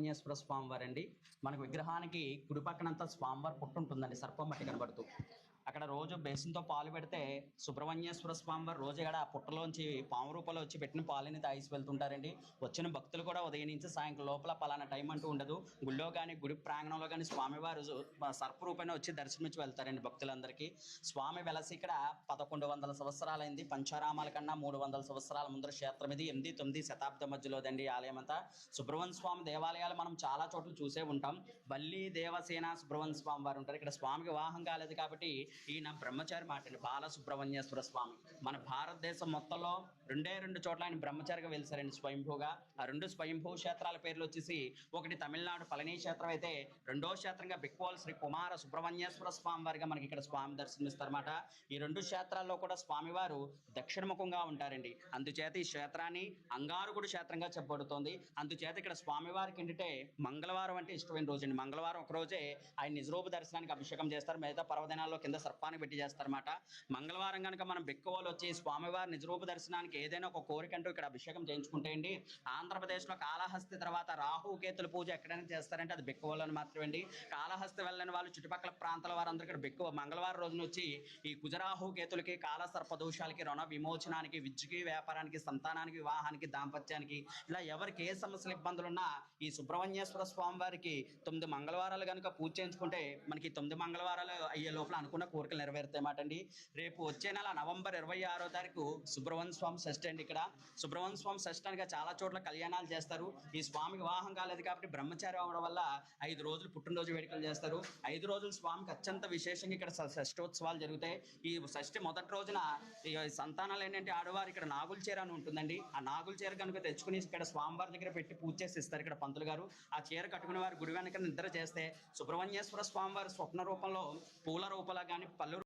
సుబ్రహ్మణ్యేశ్వర స్వామి వారండి. మనకు విగ్రహానికి కుడి పక్కనంతా స్వామివారి పుట్టు ఉంటుందండి, సర్పం మట్టి కనబడుతూ. అక్కడ రోజు బేసిన్తో పాలు పెడితే సుబ్రహ్మణ్యేశ్వర స్వామి వారు రోజు కూడా ఆ పుట్టలోంచి పాము రూపంలో వచ్చి పెట్టిన పాలని తాగిసి వెళ్తుంటారండి. వచ్చిన భక్తులు కూడా ఉదయం నుంచి సాయంత్రం లోపల పలానా టైం అంటూ ఉండదు. గుళ్ళో కానీ గుడి ప్రాంగణంలో కానీ స్వామివారు సర్ప రూపేణ వచ్చి దర్శనమిచ్చి వెళ్తారండి భక్తులందరికీ. స్వామి వెలసి ఇక్కడ 1100 సంవత్సరాలైంది. పంచారామాల కన్నా 300 సంవత్సరాల ముందర క్షేత్రం ఇది. 8-9 శతాబ్దం మధ్యలోదండి ఆలయం అంతా. సుబ్రహ్మణ్య స్వామి దేవాలయాలు మనం చాలా చోట్ల చూసే ఉంటాం. వల్లి దేవసేన సుబ్రహ్మణ్య స్వామి వారు ఉంటారు. ఇక్కడ స్వామికి వివాహం కాలేదు కాబట్టి ఈయన బ్రహ్మచారి మాటండి, బాలసుబ్రహ్మణ్యేశ్వర స్వామి. మన భారతదేశం మొత్తంలో 2 చోట్ల ఆయన బ్రహ్మచారిగా వెలిసారండి స్వయంభూగా. ఆ 2 స్వయంభూ క్షేత్రాల పేర్లు వచ్చేసి, ఒకటి తమిళనాడు పళని క్షేత్రం అయితే, రెండో క్షేత్రంగా బిక్కోల్ శ్రీ కుమార సుబ్రహ్మణ్యేశ్వర స్వామి వారిగా మనకి ఇక్కడ స్వామి దర్శనమిస్తారన్నమాట. ఈ 2 క్షేత్రాల్లో కూడా స్వామివారు దక్షిణముఖంగా ఉంటారండి. అందుచేత ఈ క్షేత్రాన్ని అంగారకుడు క్షేత్రంగా చెప్పబడుతోంది. అందుచేత ఇక్కడ స్వామివారికి ఏంటంటే మంగళవారం అంటే ఇష్టమైన రోజు అండి. మంగళవారం ఒక రోజే ఆయన నిజరూప దర్శనానికి అభిషేకం చేస్తారు. మిగతా పర్వదినాల్లో కింద సర్పాన్ని పెట్టి చేస్తారన్నమాట. మంగళవారం కనుక మనం బిక్కవోలు వచ్చి స్వామివారి నిజరూప దర్శనానికి ఏదైనా ఒక కోరిక అంటూ ఇక్కడ అభిషేకం చేయించుకుంటే అండి, ఆంధ్రప్రదేశ్లో కాళహస్తి తర్వాత రాహుకేతుల పూజ ఎక్కడైనా చేస్తారంటే అది బిక్కవోలని మాత్రమే అండి. కాళహస్తి వెళ్ళని వాళ్ళు చుట్టుపక్కల ప్రాంతాల వారందరూ ఇక్కడ బిక్కువ మంగళవారం రోజున వచ్చి ఈ కుజరాహుకేతులకి, కాలసర్ప దోషాలకి, రుణ విమోచనానికి, విద్యకి, వ్యాపారానికి, సంతానానికి, వివాహానికి, దాంపత్యానికి, ఇలా ఎవరికి ఏ సమస్యలు ఇబ్బందులు ఉన్నా ఈ సుబ్రహ్మణ్యేశ్వర స్వామి వారికి 9 మంగళవారాలు కనుక పూజ చేయించుకుంటే మనకి 9 మంగళవారాలు అయ్యే లోపల అనుకున్న కోరికలు నెరవేరుతాయన్నమాట అండి. రేపు వచ్చే నెల నవంబర్ 26వ తారీఖు సుబ్రహ్మణ్య స్వామి షష్ఠి అండి. ఇక్కడ సుబ్రహ్మణ్య స్వామి షష్ఠానికి చాలా చోట్ల కళ్యాణాలు చేస్తారు. ఈ స్వామికి వివాహం కాలేదు కాబట్టి బ్రహ్మచారి అవడం వల్ల 5 రోజులు పుట్టినరోజు వేడుకలు చేస్తారు. 5 రోజులు స్వామికి అత్యంత విశేషంగా ఇక్కడ షష్ఠోత్సవాలు జరుగుతాయి. ఈ షష్ఠి మొదటి రోజున ఈ సంతానాలు ఏంటంటే ఆడవారు ఇక్కడ నాగుల చీర అని ఉంటుందండి. ఆ నాగుల చీర కనుక తెచ్చుకుని ఇక్కడ స్వామివారి దగ్గర పెట్టి పూజ చేసి ఇస్తారు ఇక్కడ పంతులు గారు. ఆ చీర కట్టుకునే వారు గుడి వెనక నిద్ర చేస్తే సుబ్రహ్మణ్యేశ్వర స్వామి వారి స్వప్న రూపంలో పూల రూపంలో కానీ పళ్ళు